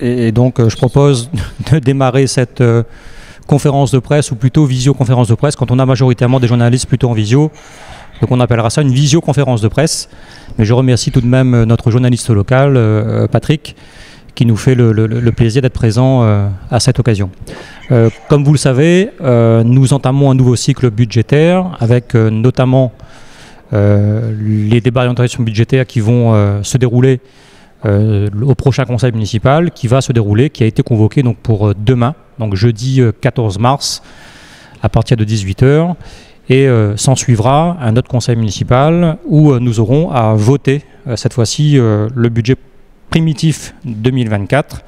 Et donc, je propose de démarrer cette conférence de presse, ou plutôt visioconférence de presse, quand on a majoritairement des journalistes plutôt en visio. Donc on appellera ça une visioconférence de presse. Mais je remercie tout de même notre journaliste local, Patrick, qui nous fait le plaisir d'être présent à cette occasion. Comme vous le savez, nous entamons un nouveau cycle budgétaire avec notamment les débats d'orientation budgétaire qui vont se dérouler au prochain conseil municipal, qui a été convoqué donc pour demain, donc jeudi 14 mars, à partir de 18 h. Et s'en suivra un autre conseil municipal où nous aurons à voter, cette fois-ci, le budget primitif 2024,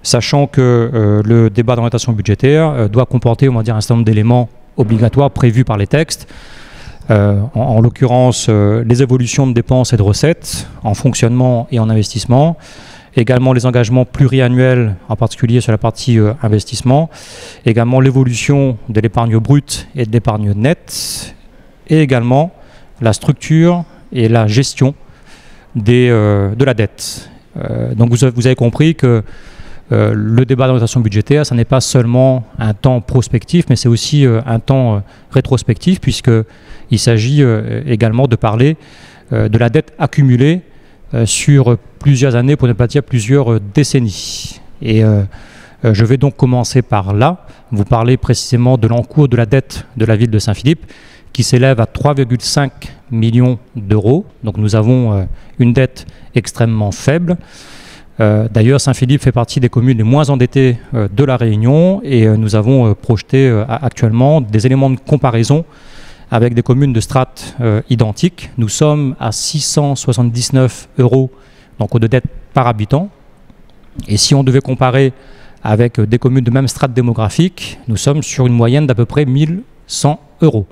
sachant que le débat d'orientation budgétaire doit comporter, on va dire, un certain nombre d'éléments obligatoires prévus par les textes, en l'occurrence les évolutions de dépenses et de recettes en fonctionnement et en investissement, également les engagements pluriannuels, en particulier sur la partie investissement, également l'évolution de l'épargne brute et de l'épargne nette, et également la structure et la gestion de la dette. Donc vous avez compris que le débat d'orientation budgétaire, ce n'est pas seulement un temps prospectif, mais c'est aussi un temps rétrospectif, puisqu'il s'agit également de parler de la dette accumulée sur plusieurs années, pour ne pas dire plusieurs décennies. Et je vais donc commencer par là, vous parler précisément de l'encours de la dette de la ville de Saint-Philippe, qui s'élève à 3,5 millions d'euros. Donc nous avons une dette extrêmement faible. D'ailleurs, Saint-Philippe fait partie des communes les moins endettées de la Réunion, et nous avons projeté actuellement des éléments de comparaison avec des communes de strates identiques. Nous sommes à 679 € donc de dette par habitant. Et si on devait comparer avec des communes de même strate démographique, nous sommes sur une moyenne d'à peu près 1100 €.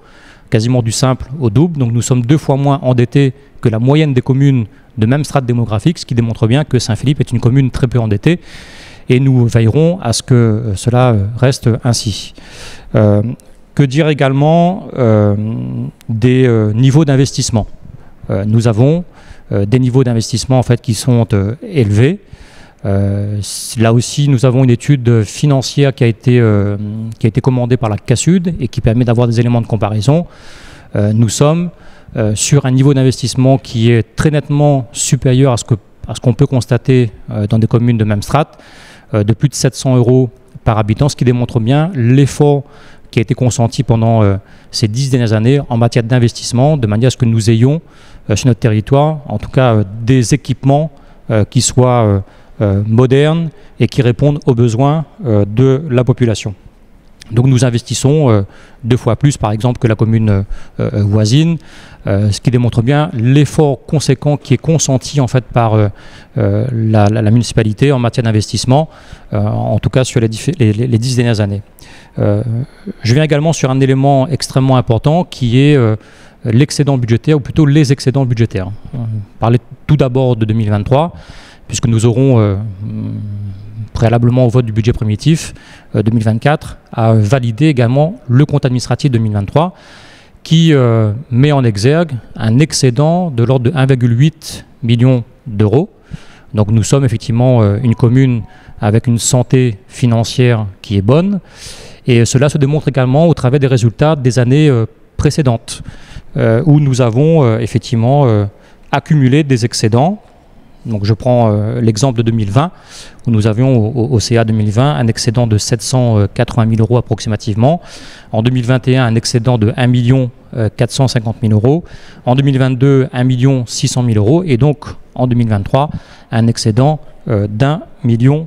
Quasiment du simple au double. Donc nous sommes 2 fois moins endettés que la moyenne des communes de même strate démographique, ce qui démontre bien que Saint-Philippe est une commune très peu endettée. Et nous veillerons à ce que cela reste ainsi. Que dire également des niveaux d'investissement. Nous avons des niveaux d'investissement en fait, qui sont élevés. Là aussi, nous avons une étude financière qui a été commandée par la CASUD et qui permet d'avoir des éléments de comparaison. Nous sommes sur un niveau d'investissement qui est très nettement supérieur à ce qu'on peut constater dans des communes de même strate, de plus de 700 € par habitant, ce qui démontre bien l'effort qui a été consenti pendant ces 10 dernières années en matière d'investissement, de manière à ce que nous ayons sur notre territoire, en tout cas, des équipements qui soient modernes et qui répondent aux besoins de la population. Donc nous investissons 2 fois plus, par exemple, que la commune voisine, ce qui démontre bien l'effort conséquent qui est consenti en fait par la municipalité en matière d'investissement, en tout cas sur les 10 dernières années. Je viens également sur un élément extrêmement important qui est l'excédent budgétaire, ou plutôt les excédents budgétaires. On parlait tout d'abord de 2023, puisque nous aurons, préalablement au vote du budget primitif 2024, à valider également le compte administratif 2023, qui met en exergue un excédent de l'ordre de 1,8 million d'euros. Donc nous sommes effectivement une commune avec une santé financière qui est bonne, et cela se démontre également au travers des résultats des années précédentes, où nous avons effectivement accumulé des excédents. Donc je prends l'exemple de 2020, où nous avions au CA 2020 un excédent de 780 000 € approximativement. En 2021, un excédent de 1 450 000 €. En 2022, 1 600 000 €. Et donc en 2023, un excédent d'1,8 million.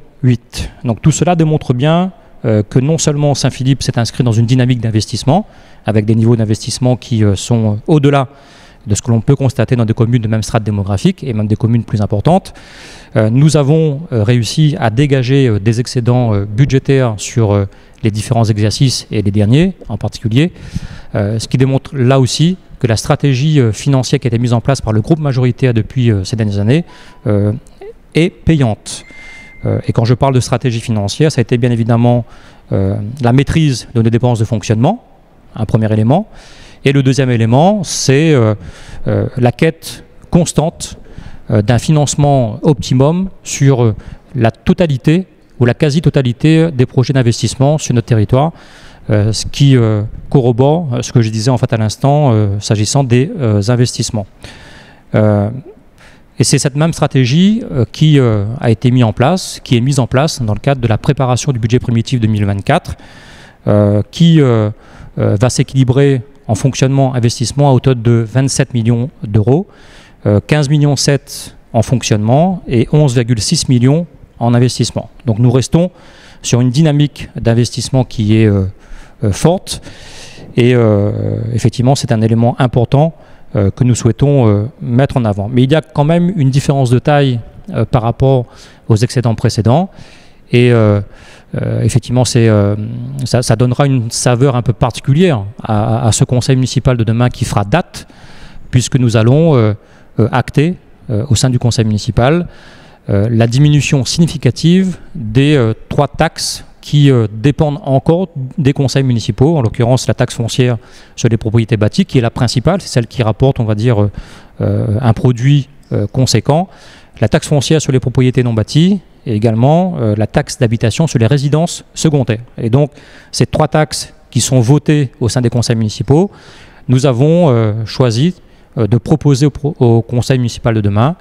Donc tout cela démontre bien que non seulement Saint-Philippe s'est inscrit dans une dynamique d'investissement, avec des niveaux d'investissement qui sont au-delà de ce que l'on peut constater dans des communes de même strate démographique et même des communes plus importantes. Nous avons réussi à dégager des excédents budgétaires sur les différents exercices et les derniers en particulier, ce qui démontre là aussi que la stratégie financière qui a été mise en place par le groupe majoritaire depuis ces dernières années est payante. Et quand je parle de stratégie financière, ça a été bien évidemment la maîtrise de nos dépenses de fonctionnement, un premier élément. Et le deuxième élément, c'est la quête constante d'un financement optimum sur la totalité ou la quasi-totalité des projets d'investissement sur notre territoire, ce qui corrobore ce que je disais en fait à l'instant s'agissant des investissements. Et c'est cette même stratégie qui a été mise en place, qui est mise en place dans le cadre de la préparation du budget primitif 2024, qui va s'équilibrer en fonctionnement investissement à hauteur de 27 millions d'euros, 15 millions 7 en fonctionnement et 11,6 millions en investissement. Donc nous restons sur une dynamique d'investissement qui est forte et effectivement c'est un élément important que nous souhaitons mettre en avant. Mais il y a quand même une différence de taille par rapport aux excédents précédents et effectivement ça donnera une saveur un peu particulière à ce conseil municipal de demain qui fera date, puisque nous allons acter au sein du conseil municipal la diminution significative des 3 taxes qui dépendent encore des conseils municipaux, en l'occurrence la taxe foncière sur les propriétés bâties, qui est la principale, c'est celle qui rapporte, on va dire, un produit conséquent, la taxe foncière sur les propriétés non bâties, et également la taxe d'habitation sur les résidences secondaires. Et donc, ces 3 taxes qui sont votées au sein des conseils municipaux, nous avons choisi de proposer au conseil municipal de demain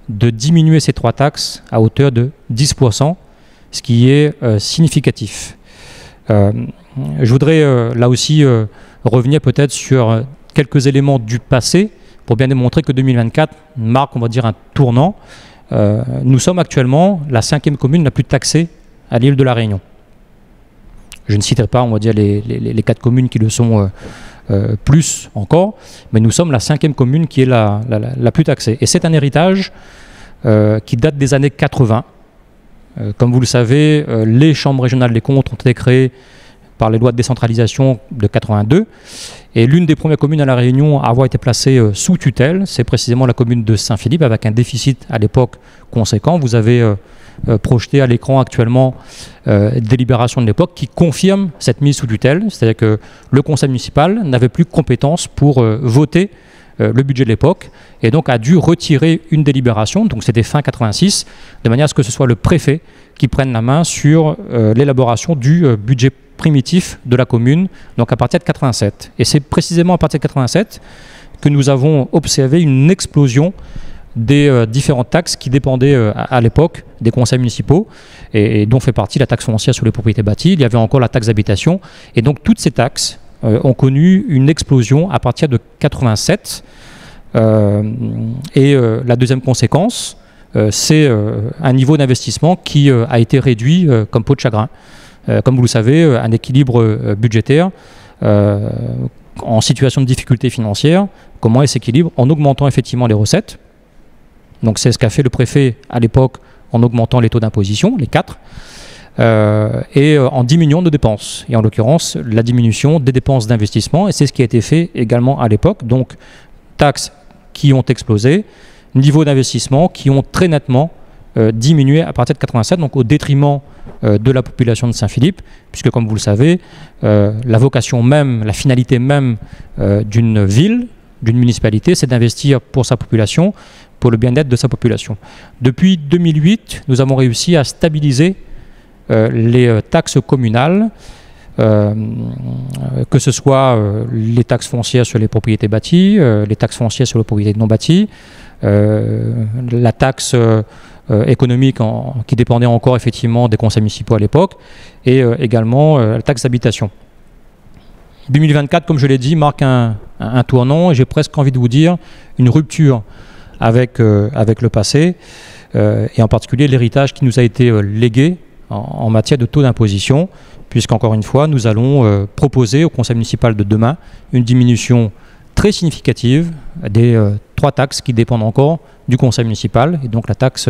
de diminuer ces 3 taxes à hauteur de 10%, ce qui est significatif. Je voudrais là aussi revenir peut-être sur quelques éléments du passé pour bien démontrer que 2024 marque, on va dire, un tournant. Nous sommes actuellement la 5e commune la plus taxée à l'île de la Réunion. Je ne citerai pas, on va dire, les 4 communes qui le sont plus encore, mais nous sommes la 5e commune qui est la plus taxée. Et c'est un héritage qui date des années 80. Comme vous le savez, les chambres régionales des comptes ont été créées par les lois de décentralisation de 82. Et l'une des premières communes à La Réunion à avoir été placée sous tutelle, c'est précisément la commune de Saint-Philippe, avec un déficit à l'époque conséquent. Vous avez projeté à l'écran actuellement des délibérations de l'époque qui confirment cette mise sous tutelle. C'est-à-dire que le conseil municipal n'avait plus compétence pour voter le budget de l'époque et donc a dû retirer une délibération, donc c'était fin 86, de manière à ce que ce soit le préfet qui prenne la main sur l'élaboration du budget primitif de la commune, donc à partir de 87. Et c'est précisément à partir de 87 que nous avons observé une explosion des différentes taxes qui dépendaient à l'époque des conseils municipaux et dont fait partie la taxe foncière sur les propriétés bâties. Il y avait encore la taxe d'habitation et donc toutes ces taxes ont connu une explosion à partir de 87 et la deuxième conséquence c'est un niveau d'investissement qui a été réduit comme peau de chagrin. Comme vous le savez, un équilibre budgétaire en situation de difficulté financière, comment il s'équilibre? En augmentant effectivement les recettes. Donc c'est ce qu'a fait le préfet à l'époque en augmentant les taux d'imposition, les 4, et en diminuant nos dépenses. Et en l'occurrence, la diminution des dépenses d'investissement, et c'est ce qui a été fait également à l'époque. Donc taxes qui ont explosé, niveaux d'investissement qui ont très nettement diminué à partir de 87, donc au détriment de la population de Saint-Philippe, puisque comme vous le savez, la vocation même, la finalité même d'une ville, d'une municipalité, c'est d'investir pour sa population, pour le bien-être de sa population. Depuis 2008, nous avons réussi à stabiliser les taxes communales, que ce soit les taxes foncières sur les propriétés bâties, les taxes foncières sur les propriétés non bâties, la taxe économique qui dépendait encore effectivement des conseils municipaux à l'époque, et également la taxe d'habitation. 2024, comme je l'ai dit, marque un tournant, et j'ai presque envie de vous dire une rupture avec le passé, et en particulier l'héritage qui nous a été légué en matière de taux d'imposition, puisqu'encore une fois, nous allons proposer au conseil municipal de demain une diminution très significative des 3 taxes qui dépendent encore du conseil municipal, et donc la taxe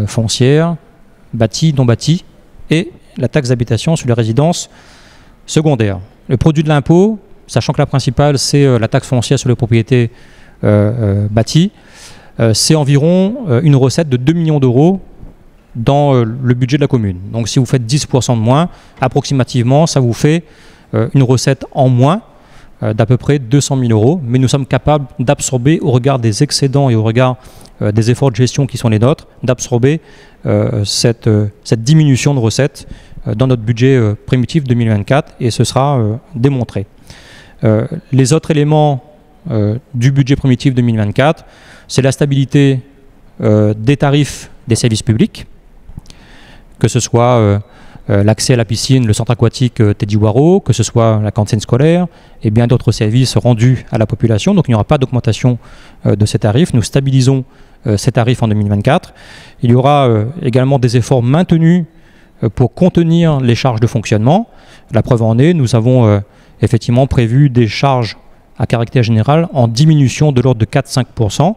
foncière, bâtie, non bâtie, et la taxe d'habitation sur les résidences secondaires. Le produit de l'impôt, sachant que la principale c'est la taxe foncière sur les propriétés bâties, c'est environ une recette de 2 millions d'euros dans le budget de la commune. Donc si vous faites 10% de moins, approximativement, ça vous fait une recette en moins d'à peu près 200 000 euros, mais nous sommes capables d'absorber, au regard des excédents et au regard des efforts de gestion qui sont les nôtres, d'absorber cette diminution de recettes dans notre budget primitif 2024, et ce sera démontré. Les autres éléments du budget primitif 2024, c'est la stabilité des tarifs des services publics, que ce soit l'accès à la piscine, le centre aquatique Teddy Waro, que ce soit la cantine scolaire et bien d'autres services rendus à la population. Donc il n'y aura pas d'augmentation de ces tarifs. Nous stabilisons ces tarifs en 2024. Il y aura également des efforts maintenus pour contenir les charges de fonctionnement. La preuve en est, nous avons effectivement prévu des charges à caractère général en diminution de l'ordre de 4-5%.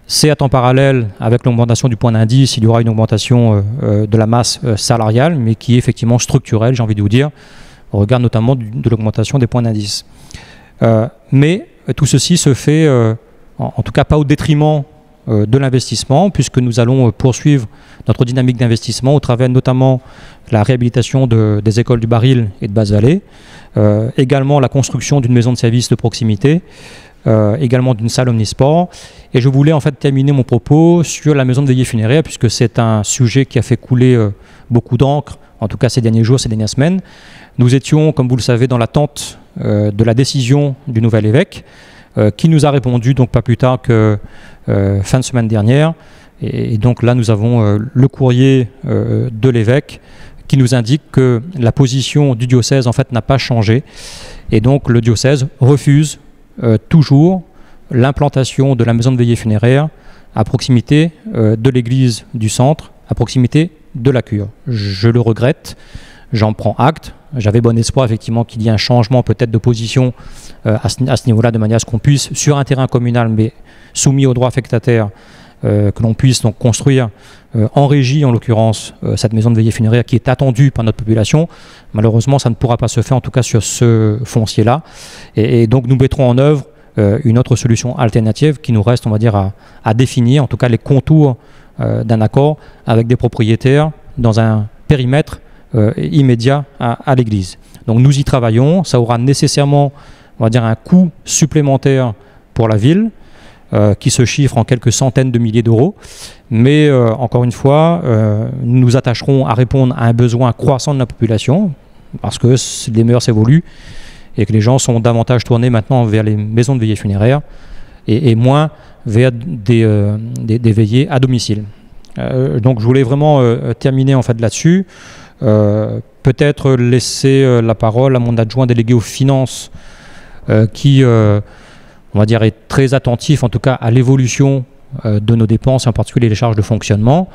C'est à temps parallèle, avec l'augmentation du point d'indice, il y aura une augmentation de la masse salariale, mais qui est effectivement structurelle, j'ai envie de vous dire, au regard notamment de l'augmentation des points d'indice. Mais tout ceci se fait, en tout cas pas au détriment de l'investissement, puisque nous allons poursuivre notre dynamique d'investissement au travers notamment la réhabilitation des écoles du Baril et de Basse-Vallée, également la construction d'une maison de service de proximité, également d'une salle omnisport. Et je voulais en fait terminer mon propos sur la maison de veillée funéraire, puisque c'est un sujet qui a fait couler beaucoup d'encre, en tout cas ces derniers jours, ces dernières semaines. Nous étions, comme vous le savez, dans l'attente de la décision du nouvel évêque, qui nous a répondu donc pas plus tard que fin de semaine dernière. Et donc là, nous avons le courrier de l'évêque qui nous indique que la position du diocèse en fait n'a pas changé. Et donc le diocèse refuse toujours l'implantation de la maison de veillée funéraire à proximité de l'église du centre, à proximité de la cure. Je le regrette, j'en prends acte. J'avais bon espoir effectivement qu'il y ait un changement peut-être de position à ce niveau-là, de manière à ce qu'on puisse, sur un terrain communal, mais soumis au droit affectataire, que l'on puisse donc construire en régie, en l'occurrence, cette maison de veillée funéraire qui est attendue par notre population. Malheureusement, ça ne pourra pas se faire, en tout cas sur ce foncier-là. Et donc, nous mettrons en œuvre une autre solution alternative qui nous reste, on va dire, à définir, en tout cas les contours d'un accord avec des propriétaires dans un périmètre immédiat à l'église. Donc, nous y travaillons. Ça aura nécessairement, on va dire, un coût supplémentaire pour la ville, qui se chiffre en quelques centaines de milliers d'euros. Mais encore une fois, nous nous attacherons à répondre à un besoin croissant de la population, parce que les mœurs évoluent et que les gens sont davantage tournés maintenant vers les maisons de veillée funéraire et moins vers des veillées à domicile. Donc je voulais vraiment terminer en fait là-dessus. Peut-être laisser la parole à mon adjoint délégué aux finances qui on va dire, est très attentif, en tout cas, à l'évolution de nos dépenses, en particulier les charges de fonctionnement.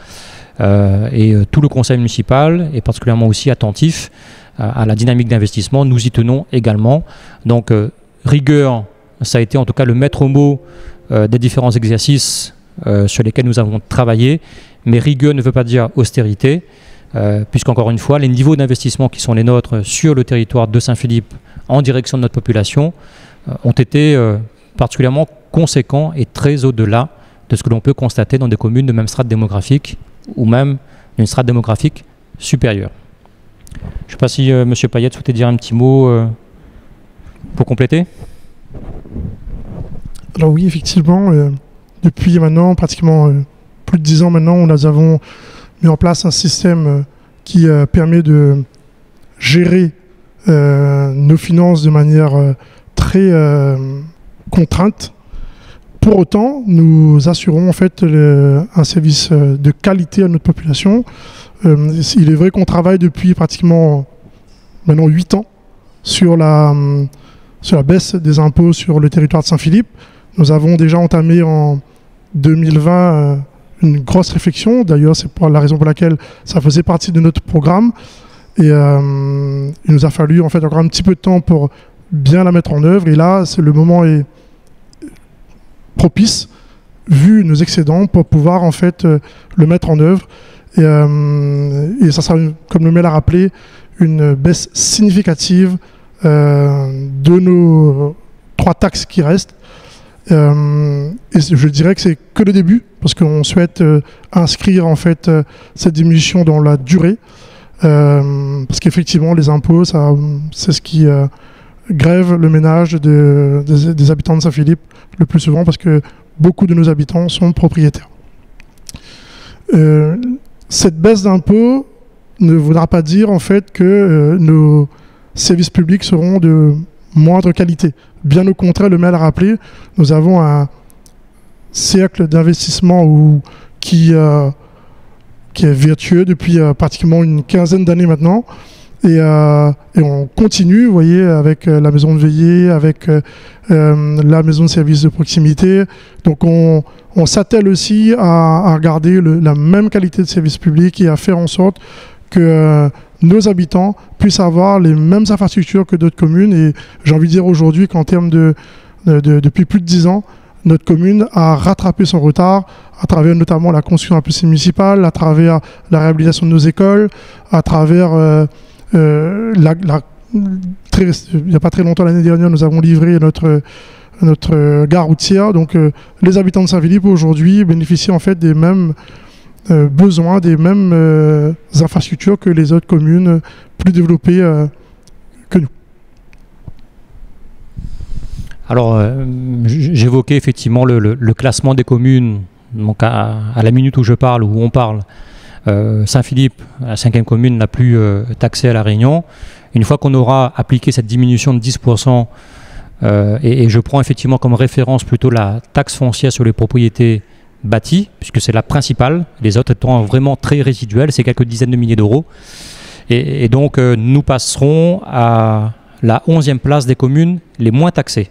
Et tout le conseil municipal est particulièrement aussi attentif à la dynamique d'investissement. Nous y tenons également. Donc, rigueur, ça a été en tout cas le maître mot des différents exercices sur lesquels nous avons travaillé. Mais rigueur ne veut pas dire austérité, puisqu'encore une fois, les niveaux d'investissement qui sont les nôtres sur le territoire de Saint-Philippe en direction de notre population ont été particulièrement conséquent et très au-delà de ce que l'on peut constater dans des communes de même strate démographique ou même d'une strate démographique supérieure. Je ne sais pas si M. Payette souhaitait dire un petit mot pour compléter. Alors oui, effectivement, depuis maintenant pratiquement plus de 10 ans maintenant, nous avons mis en place un système qui permet de gérer nos finances de manière très contrainte. Pour autant, nous assurons en fait un service de qualité à notre population. Il est vrai qu'on travaille depuis pratiquement maintenant 8 ans sur la baisse des impôts sur le territoire de Saint-Philippe. Nous avons déjà entamé en 2020 une grosse réflexion. D'ailleurs, c'est la raison pour laquelle ça faisait partie de notre programme. Et il nous a fallu en fait encore un petit peu de temps pour bien la mettre en œuvre. Et là, le moment est propice, vu nos excédents, pour pouvoir en fait le mettre en œuvre. Et ça sera, comme le maire l'a rappelé, une baisse significative de nos 3 taxes qui restent. Et je dirais que c'est que le début, parce qu'on souhaite inscrire en fait cette diminution dans la durée, parce qu'effectivement les impôts, c'est ce qui grèvent le ménage des habitants de Saint-Philippe le plus souvent parce que beaucoup de nos habitants sont propriétaires. Cette baisse d'impôts ne voudra pas dire en fait que nos services publics seront de moindre qualité. Bien au contraire, le maire l'a rappelé, nous avons un cercle d'investissement qui est vertueux depuis pratiquement une quinzaine d'années maintenant. Et on continue, vous voyez, avec la maison de veillée, avec la maison de service de proximité. Donc on s'attelle aussi à regarder la même qualité de service public et à faire en sorte que nos habitants puissent avoir les mêmes infrastructures que d'autres communes. Et j'ai envie de dire aujourd'hui qu'en termes depuis plus de 10 ans, notre commune a rattrapé son retard à travers notamment la construction de la piscine municipale, à travers la réhabilitation de nos écoles, à travers il n'y a pas très longtemps, l'année dernière, nous avons livré notre gare routière. Donc les habitants de Saint-Philippe aujourd'hui bénéficient en fait des mêmes besoins, des mêmes infrastructures que les autres communes plus développées que nous. Alors, j'évoquais effectivement le classement des communes. Donc à la minute où je parle, où on parle, Saint-Philippe, la 5e commune, n'a plus taxé à La Réunion. Une fois qu'on aura appliqué cette diminution de 10%, et je prends effectivement comme référence plutôt la taxe foncière sur les propriétés bâties, puisque c'est la principale, les autres étant vraiment très résiduelles, c'est quelques dizaines de milliers d'euros. Et donc nous passerons à la 11e place des communes les moins taxées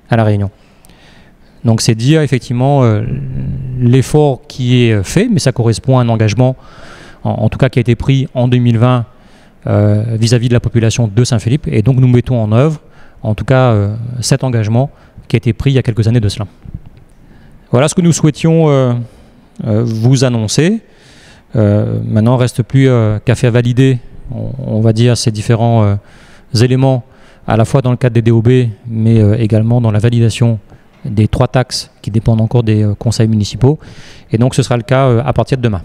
à La Réunion. Donc c'est dire effectivement l'effort qui est fait, mais ça correspond à un engagement, en tout cas qui a été pris en 2020 vis-à-vis de la population de Saint-Philippe. Et donc nous mettons en œuvre, en tout cas, cet engagement qui a été pris il y a quelques années de cela. Voilà ce que nous souhaitions vous annoncer. Maintenant, il ne reste plus qu'à faire valider, on va dire, ces différents éléments, à la fois dans le cadre des DOB, mais également dans la validation des 3 taxes qui dépendent encore des conseils municipaux. Et donc ce sera le cas à partir de demain.